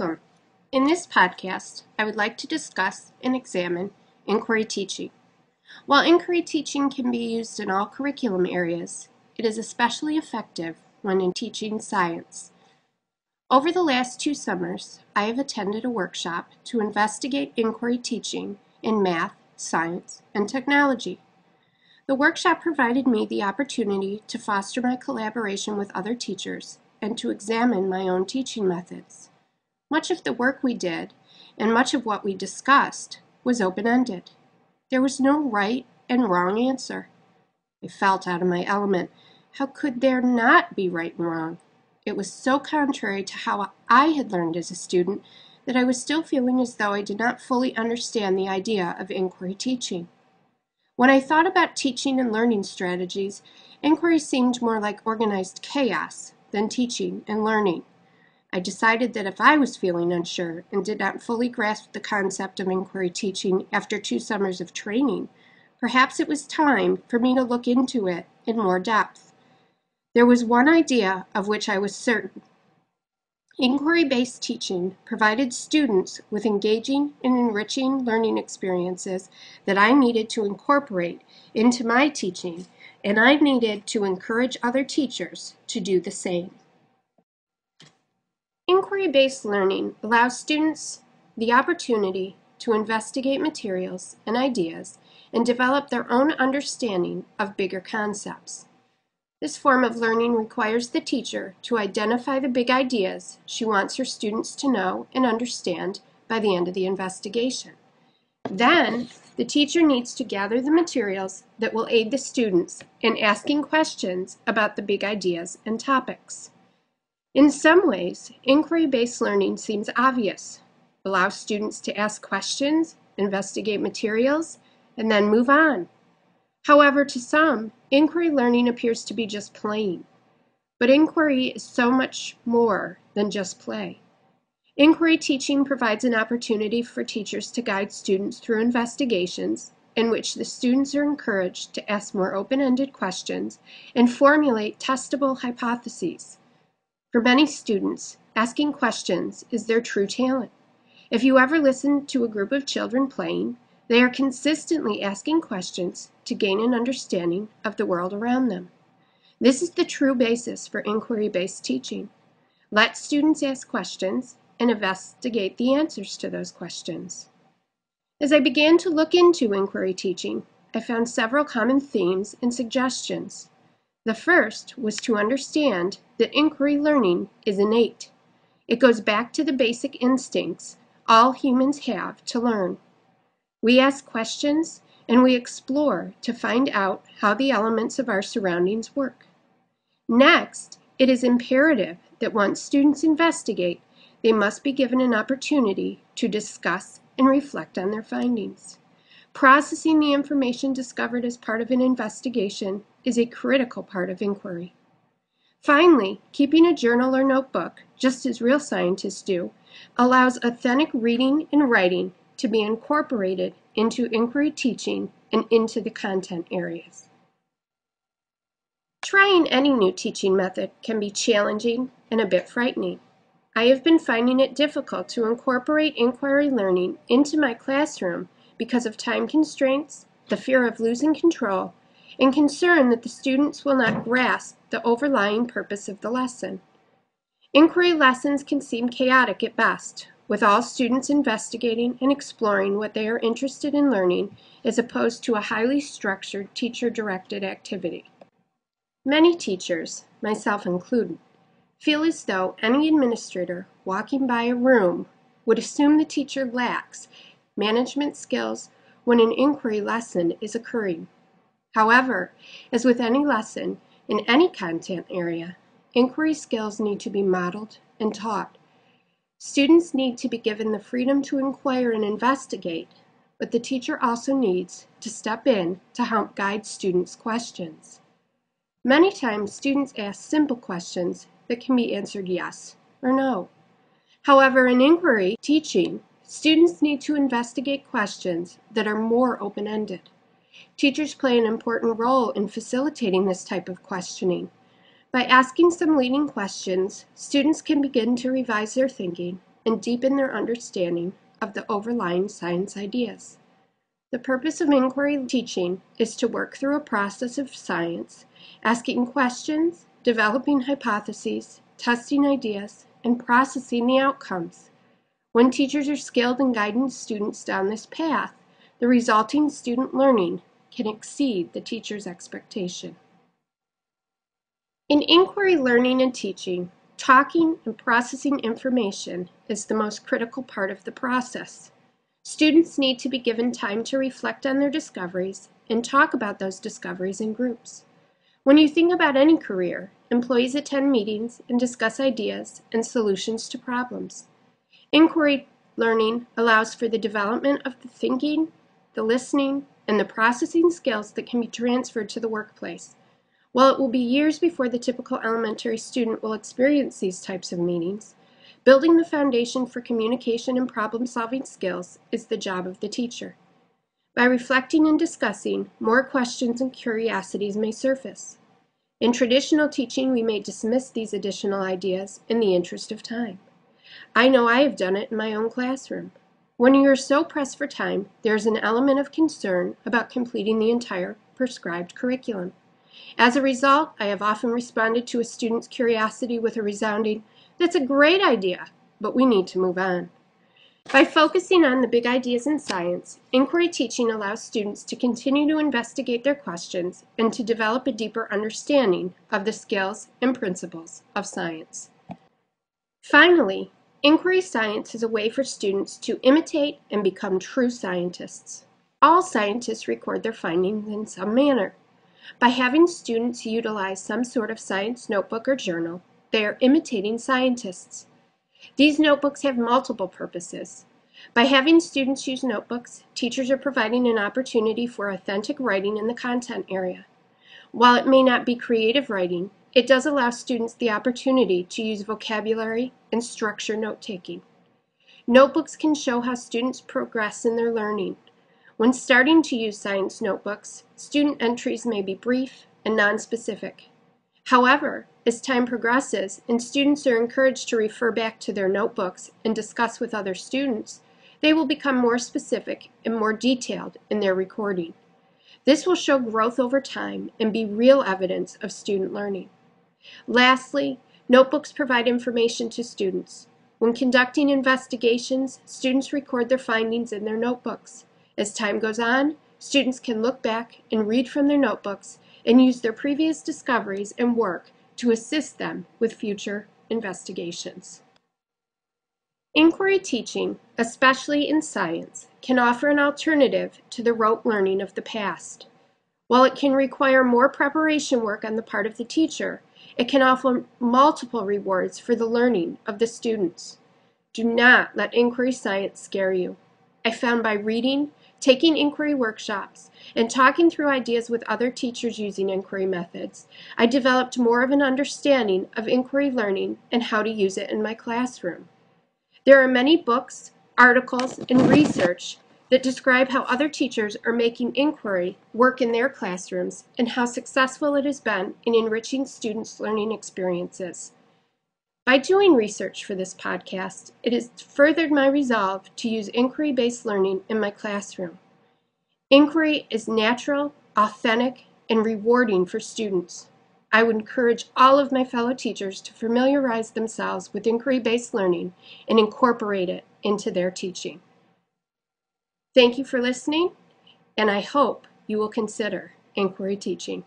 Welcome. In this podcast, I would like to discuss and examine inquiry teaching. While inquiry teaching can be used in all curriculum areas, it is especially effective when in teaching science. Over the last 2 summers, I have attended a workshop to investigate inquiry teaching in math, science, and technology. The workshop provided me the opportunity to foster my collaboration with other teachers and to examine my own teaching methods. Much of the work we did, and much of what we discussed, was open-ended. There was no right and wrong answer. I felt out of my element. How could there not be right and wrong? It was so contrary to how I had learned as a student that I was still feeling as though I did not fully understand the idea of inquiry teaching. When I thought about teaching and learning strategies, inquiry seemed more like organized chaos than teaching and learning. I decided that if I was feeling unsure and did not fully grasp the concept of inquiry teaching after 2 summers of training, perhaps it was time for me to look into it in more depth. There was one idea of which I was certain. Inquiry-based teaching provided students with engaging and enriching learning experiences that I needed to incorporate into my teaching, and I needed to encourage other teachers to do the same. Inquiry-based learning allows students the opportunity to investigate materials and ideas and develop their own understanding of bigger concepts. This form of learning requires the teacher to identify the big ideas she wants her students to know and understand by the end of the investigation. Then, the teacher needs to gather the materials that will aid the students in asking questions about the big ideas and topics. In some ways, inquiry-based learning seems obvious. Allow students to ask questions, investigate materials, and then move on. However, to some, inquiry learning appears to be just playing. But inquiry is so much more than just play. Inquiry teaching provides an opportunity for teachers to guide students through investigations in which the students are encouraged to ask more open-ended questions and formulate testable hypotheses. For many students, asking questions is their true talent. If you ever listen to a group of children playing, they are consistently asking questions to gain an understanding of the world around them. This is the true basis for inquiry-based teaching. Let students ask questions and investigate the answers to those questions. As I began to look into inquiry teaching, I found several common themes and suggestions. The first was to understand that inquiry learning is innate. It goes back to the basic instincts all humans have to learn. We ask questions and we explore to find out how the elements of our surroundings work. Next, it is imperative that once students investigate, they must be given an opportunity to discuss and reflect on their findings. Processing the information discovered as part of an investigation is a critical part of inquiry. Finally, keeping a journal or notebook, just as real scientists do, allows authentic reading and writing to be incorporated into inquiry teaching and into the content areas. Trying any new teaching method can be challenging and a bit frightening. I have been finding it difficult to incorporate inquiry learning into my classroom because of time constraints, the fear of losing control, and concern that the students will not grasp the overlying purpose of the lesson. Inquiry lessons can seem chaotic at best, with all students investigating and exploring what they are interested in learning as opposed to a highly structured teacher-directed activity. Many teachers, myself included, feel as though any administrator walking by a room would assume the teacher lacks management skills when an inquiry lesson is occurring. However, as with any lesson in any content area, inquiry skills need to be modeled and taught. Students need to be given the freedom to inquire and investigate, but the teacher also needs to step in to help guide students' questions. Many times, students ask simple questions that can be answered yes or no. However, in inquiry teaching, students need to investigate questions that are more open-ended. Teachers play an important role in facilitating this type of questioning. By asking some leading questions, students can begin to revise their thinking and deepen their understanding of the overlying science ideas. The purpose of inquiry teaching is to work through a process of science, asking questions, developing hypotheses, testing ideas, and processing the outcomes. When teachers are skilled in guiding students down this path, the resulting student learning can exceed the teacher's expectation. In inquiry learning and teaching, talking and processing information is the most critical part of the process. Students need to be given time to reflect on their discoveries and talk about those discoveries in groups. When you think about any career, employees attend meetings and discuss ideas and solutions to problems. Inquiry learning allows for the development of the thinking, the listening, and the processing skills that can be transferred to the workplace. While it will be years before the typical elementary student will experience these types of meetings, building the foundation for communication and problem-solving skills is the job of the teacher. By reflecting and discussing, more questions and curiosities may surface. In traditional teaching, we may dismiss these additional ideas in the interest of time. I know I have done it in my own classroom. When you are so pressed for time, there is an element of concern about completing the entire prescribed curriculum. As a result, I have often responded to a student's curiosity with a resounding, "That's a great idea, but we need to move on." By focusing on the big ideas in science, inquiry teaching allows students to continue to investigate their questions and to develop a deeper understanding of the skills and principles of science. Finally, inquiry science is a way for students to imitate and become true scientists. All scientists record their findings in some manner. By having students utilize some sort of science notebook or journal, they are imitating scientists. These notebooks have multiple purposes. By having students use notebooks, teachers are providing an opportunity for authentic writing in the content area. While it may not be creative writing, it does allow students the opportunity to use vocabulary and structure note-taking. Notebooks can show how students progress in their learning. When starting to use science notebooks, student entries may be brief and nonspecific. However, as time progresses and students are encouraged to refer back to their notebooks and discuss with other students, they will become more specific and more detailed in their recording. This will show growth over time and be real evidence of student learning. Lastly, notebooks provide information to students. When conducting investigations, students record their findings in their notebooks. As time goes on, students can look back and read from their notebooks and use their previous discoveries and work to assist them with future investigations. Inquiry teaching, especially in science, can offer an alternative to the rote learning of the past. While it can require more preparation work on the part of the teacher, it can offer multiple rewards for the learning of the students. Do not let inquiry science scare you. I found by reading, taking inquiry workshops, and talking through ideas with other teachers using inquiry methods, I developed more of an understanding of inquiry learning and how to use it in my classroom. There are many books, articles, and research that describe how other teachers are making inquiry work in their classrooms and how successful it has been in enriching students' learning experiences. By doing research for this podcast, it has furthered my resolve to use inquiry-based learning in my classroom. Inquiry is natural, authentic, and rewarding for students. I would encourage all of my fellow teachers to familiarize themselves with inquiry-based learning and incorporate it into their teaching. Thank you for listening, and I hope you will consider inquiry teaching.